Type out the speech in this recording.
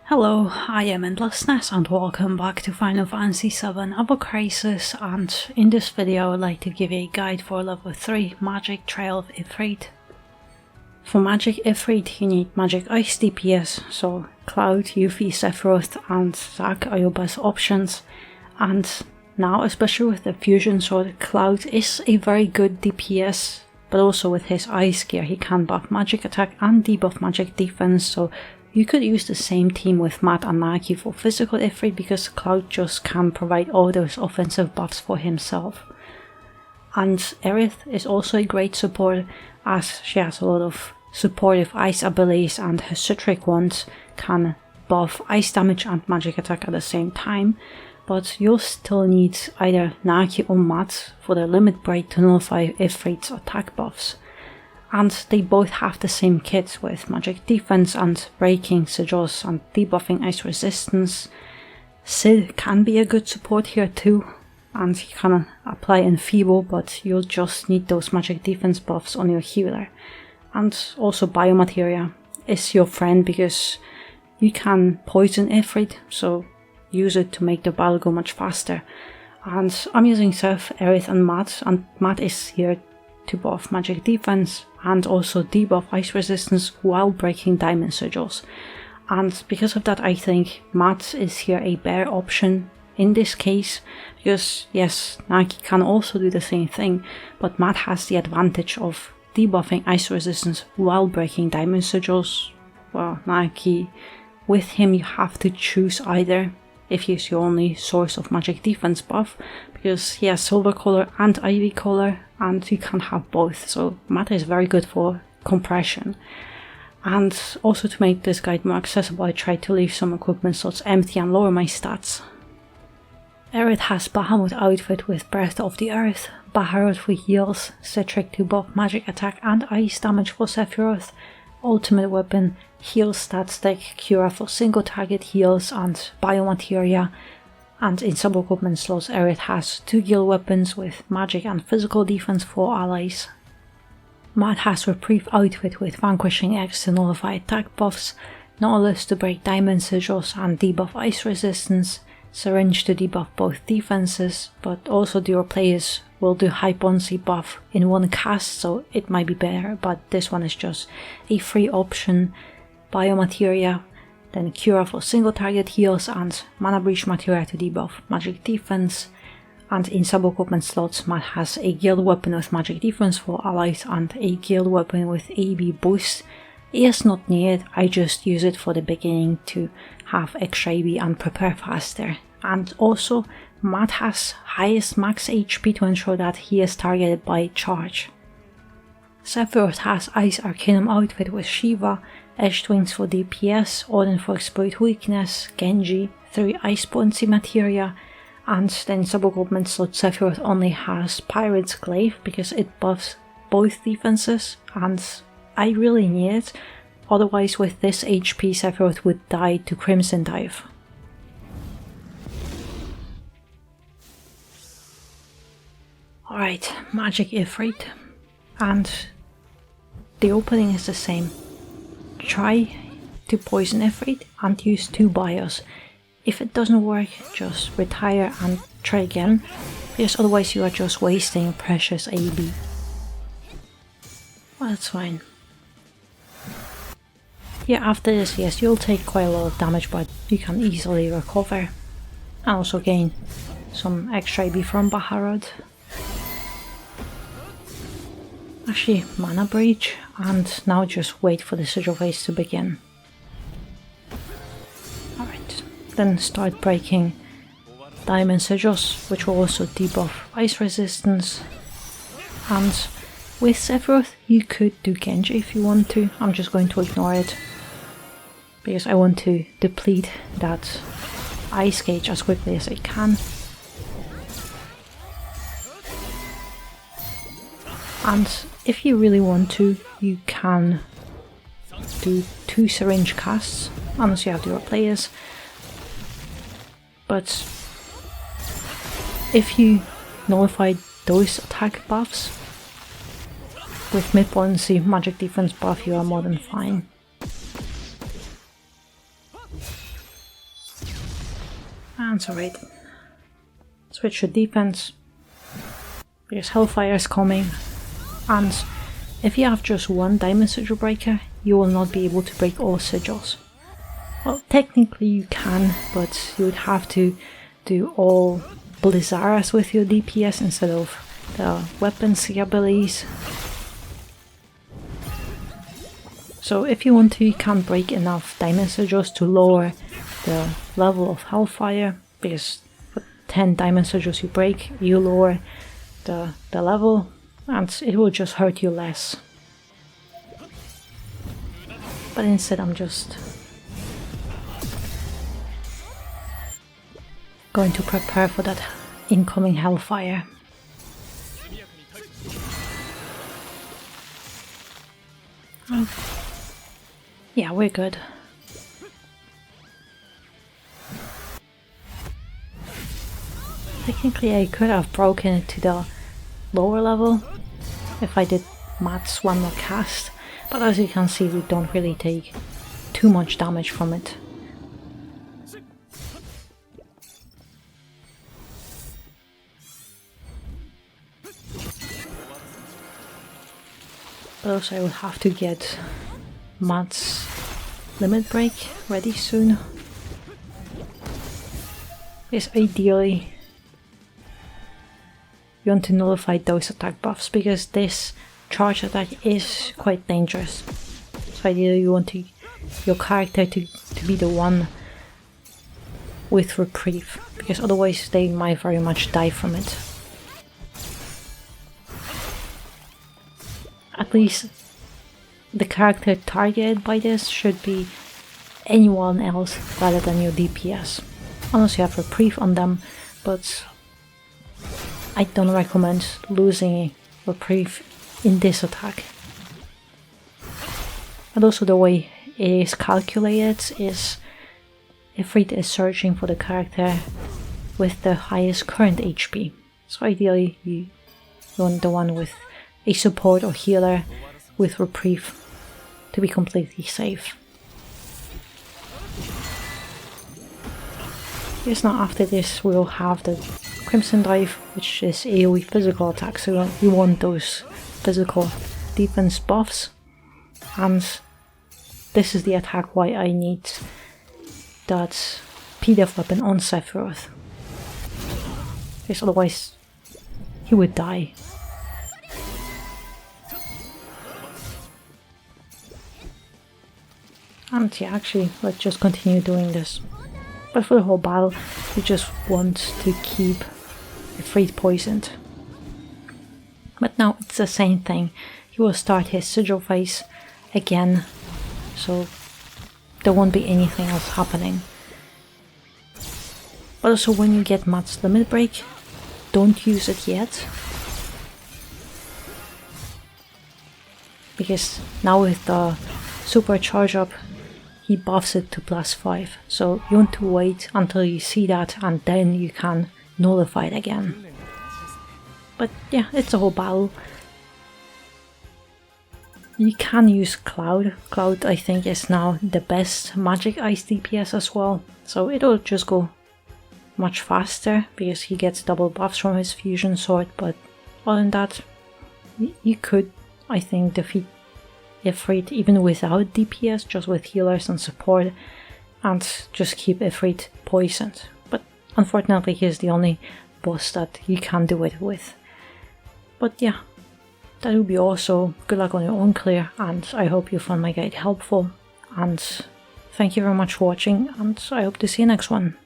Hello, I am Endlessness and welcome back to Final Fantasy VII Ever Crisis, and in this video I would like to give a guide for level 3 Magic Trail of Ifrit. For Magic Ifrit you need Magic Ice DPS, so Cloud, Yuffie, Sephiroth and Zack are your best options, and now especially with the Fusion Sword, Cloud is a very good DPS, but also with his Ice gear he can buff magic attack and debuff magic defense, so you could use the same team with Matt and Naki for physical Ifrit because Cloud just can provide all those offensive buffs for himself. And Aerith is also a great support as she has a lot of supportive ice abilities and her Citric ones can buff ice damage and magic attack at the same time, but you'll still need either Naki or Matt for the limit break to nullify Ifrit's attack buffs. And they both have the same kits with magic defense and breaking sigils and debuffing ice resistance. Sid can be a good support here too, and he can apply Enfeeble, but you'll just need those magic defense buffs on your healer. And also Biomateria is your friend because you can poison Ifrit, so use it to make the battle go much faster. And I'm using Seth, Aerith and Matt is here to buff magic defense and also debuff ice resistance while breaking diamond sigils. And because of that I think Matt is here a better option in this case, because yes, Naki can also do the same thing, but Matt has the advantage of debuffing ice resistance while breaking diamond sigils. Well, Naki, with him you have to choose either if he's your only source of magic defense buff, because he has Silver Color and Ivy Color, and you can have both, so Matt is very good for compression. And also to make this guide more accessible I tried to leave some equipment slots empty and lower my stats. Aerith has Bahamut outfit with Breath of the Earth, Baharut for heals, Citric to buff magic attack and ice damage for Sephiroth, ultimate weapon, heal stat stack, Cura for single target heals and Biomateria, and in sub-equipment slots Aerith has 2 guild weapons with magic and physical defense for allies. Matt has Reprieve outfit with Vanquishing X to nullify attack buffs, Nautilus to break diamond sigils and debuff ice resistance, Syringe to debuff both defenses, but also your players will do high potency buff in one cast, so it might be better, but this one is just a free option. Biomateria, then Cura for single target heals and Mana Breach Materia to debuff magic defense. And in sub-equipment slots Matt has a guild weapon with magic defense for allies and a guild weapon with AB boost. It is not needed, I just use it for the beginning to have extra AB and prepare faster. And also Matt has highest max HP to ensure that he is targeted by charge. Sephiroth has Ice Arcanum outfit with Shiva, Edged Wings for DPS, Odin for Exploit Weakness, Genji, 3 Ice Potency Materia, and then sub-equipment slot Sephiroth only has Pirate's Glaive because it buffs both defenses, and I really need it, otherwise with this HP Sephiroth would die to Crimson Dive. Alright, Magic Ifrit, and the opening is the same. Try to poison Ifrit and use 2 bios. If it doesn't work, just retire and try again, because otherwise you are just wasting precious AB. Well, that's fine. Yeah, after this, yes, you'll take quite a lot of damage, but you can easily recover. And also gain some extra AB from Baharut. Actually, Mana Breach, and now just wait for the sigil phase to begin. Alright, then start breaking diamond sigils, which will also debuff ice resistance. And with Sephiroth you could do Genji if you want to, I'm just going to ignore it, because I want to deplete that ice gauge as quickly as I can. And if you really want to, you can do 2 syringe casts, unless you have your players. But if you nullify those attack buffs, with mid-potency magic defense buff you are more than fine. And so right, switch to defense, because Hellfire is coming, and if you have just one Diamond Sigil breaker, you will not be able to break all sigils. Well, technically you can, but you would have to do all Blizzaras with your DPS instead of the weapons abilities. So if you want to, you can break enough Diamond Sigils to lower the level of Hellfire, because for 10 Diamond Sigils you break, you lower the level, and it will just hurt you less. But instead I'm just going to prepare for that incoming Hellfire. Yeah, we're good. Technically I could have broken it to the lower level if I did Matt's one more cast, but as you can see we don't really take too much damage from it. But also I will have to get Matt's limit break ready soon, because ideally you want to nullify those attack buffs, because this charge attack is quite dangerous. So ideally you want your character to be the one with reprieve, because otherwise they might very much die from it. At least the character targeted by this should be anyone else rather than your DPS, unless you have reprieve on them, but I don't recommend losing reprieve in this attack. And also the way it is calculated is Ifrit is searching for the character with the highest current HP. So ideally you want the one with a support or healer with reprieve to be completely safe. Yes, now after this we'll have the Crimson Dive, which is AoE physical attack, so you want those physical defense buffs, and this is the attack why I need that PDF weapon on Sephiroth, because otherwise he would die. And yeah, actually, let's just continue doing this. But for the whole battle, you just want to keep Ifrit poisoned. But now it's the same thing. He will start his sigil phase again, so there won't be anything else happening. But also when you get Matt's limit break, don't use it yet. Because now with the super charge up, he buffs it to +5, so you want to wait until you see that and then you can nullify it again. But yeah, it's a whole battle. You can use Cloud. Cloud I think is now the best Magic Ice DPS as well, so it'll just go much faster because he gets double buffs from his fusion sword, but other than that, you could, I think, defeat Ifrit even without DPS, just with healers and support, and just keep Ifrit poisoned. But unfortunately he's the only boss that you can do it with. But yeah, that would be all, so good luck on your own clear, and I hope you found my guide helpful, and thank you very much for watching, and I hope to see you next one.